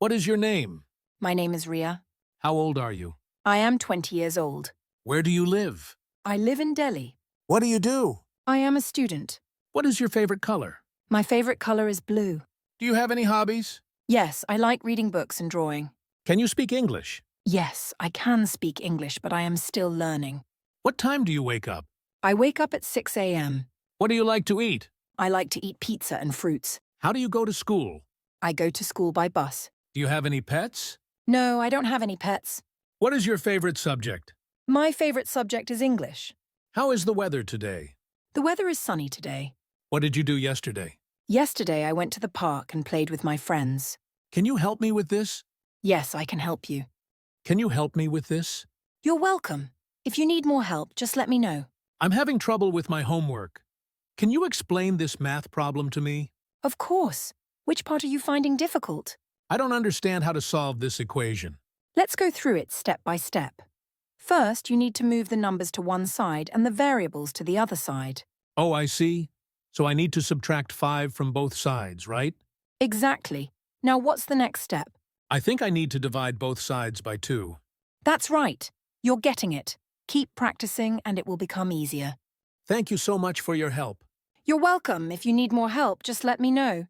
What is your name? My name is Ria. How old are you? I am 20 years old. Where do you live? I live in Delhi. What do you do? I am a student. What is your favorite color? My favorite color is blue. Do you have any hobbies? Yes, I like reading books and drawing. Can you speak English? Yes, I can speak English, but I am still learning. What time do you wake up? I wake up at 6 a.m. What do you like to eat? I like to eat pizza and fruits. How do you go to school? I go to school by bus. Do you have any pets? No, I don't have any pets. What is your favorite subject? My favorite subject is English. How is the weather today? The weather is sunny today. What did you do yesterday? Yesterday, I went to the park and played with my friends. Can you help me with this? Yes, I can help you. Can you help me with this? You're welcome. If you need more help, just let me know. I'm having trouble with my homework. Can you explain this math problem to me? Of course. Which part are you finding difficult? I don't understand how to solve this equation. Let's go through it step by step. First, you need to move the numbers to one side and the variables to the other side. Oh, I see. So I need to subtract 5 from both sides, right? Exactly. Now what's the next step? I think I need to divide both sides by 2. That's right. You're getting it. Keep practicing and it will become easier. Thank you so much for your help. You're welcome. If you need more help, just let me know.